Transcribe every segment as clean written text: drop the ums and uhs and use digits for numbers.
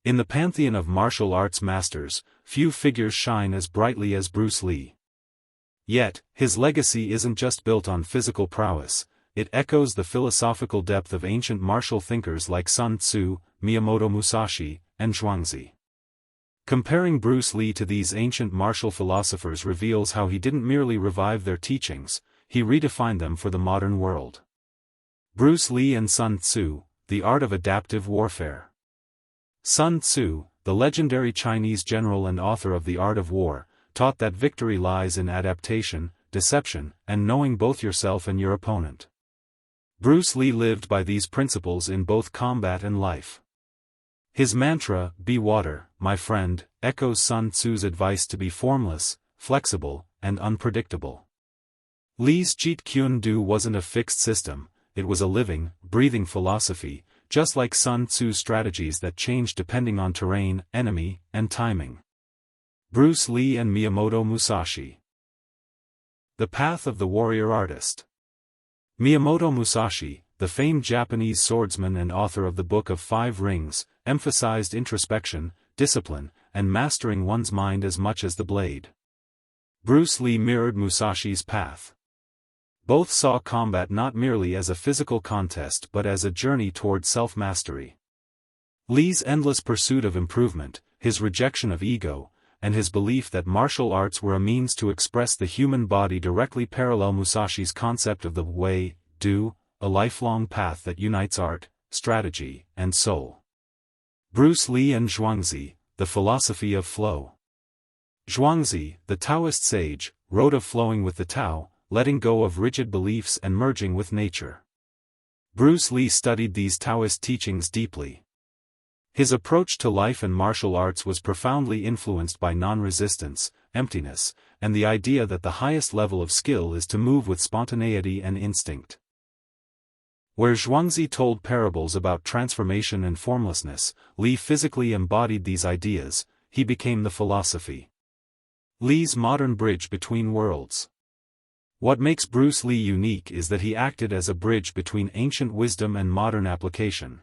In the pantheon of martial arts masters, few figures shine as brightly as Bruce Lee. Yet, his legacy isn't just built on physical prowess, it echoes the philosophical depth of ancient martial thinkers like Sun Tzu, Miyamoto Musashi, and Zhuangzi. Comparing Bruce Lee to these ancient martial philosophers reveals how he didn't merely revive their teachings, he redefined them for the modern world. Bruce Lee and Sun Tzu, the art of adaptive warfare. Sun Tzu, the legendary Chinese general and author of The Art of War, taught that victory lies in adaptation, deception, and knowing both yourself and your opponent. Bruce Lee lived by these principles in both combat and life. His mantra, "Be water, my friend," echoes Sun Tzu's advice to be formless, flexible, and unpredictable. Lee's Jeet Kune Do wasn't a fixed system, it was a living, breathing philosophy, just like Sun Tzu's strategies that changed depending on terrain, enemy, and timing. Bruce Lee and Miyamoto Musashi. The path of the warrior artist. Miyamoto Musashi, the famed Japanese swordsman and author of the Book of Five Rings, emphasized introspection, discipline, and mastering one's mind as much as the blade. Bruce Lee mirrored Musashi's path. Both saw combat not merely as a physical contest but as a journey toward self-mastery. Lee's endless pursuit of improvement, his rejection of ego, and his belief that martial arts were a means to express the human body directly parallel Musashi's concept of the way, do, a lifelong path that unites art, strategy, and soul. Bruce Lee and Zhuangzi, the philosophy of flow. Zhuangzi, the Taoist sage, wrote of flowing with the Tao, letting go of rigid beliefs and merging with nature. Bruce Lee studied these Taoist teachings deeply. His approach to life and martial arts was profoundly influenced by non-resistance, emptiness, and the idea that the highest level of skill is to move with spontaneity and instinct. Where Zhuangzi told parables about transformation and formlessness, Lee physically embodied these ideas. He became the philosophy. Lee's modern bridge between worlds. What makes Bruce Lee unique is that he acted as a bridge between ancient wisdom and modern application.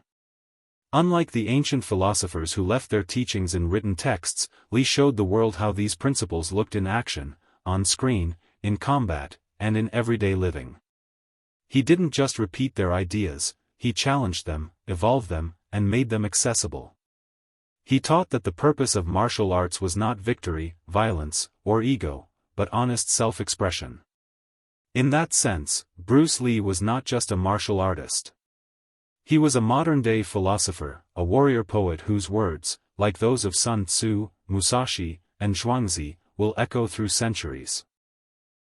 Unlike the ancient philosophers who left their teachings in written texts, Lee showed the world how these principles looked in action, on screen, in combat, and in everyday living. He didn't just repeat their ideas, he challenged them, evolved them, and made them accessible. He taught that the purpose of martial arts was not victory, violence, or ego, but honest self-expression. In that sense, Bruce Lee was not just a martial artist. He was a modern-day philosopher, a warrior poet whose words, like those of Sun Tzu, Musashi, and Zhuangzi, will echo through centuries.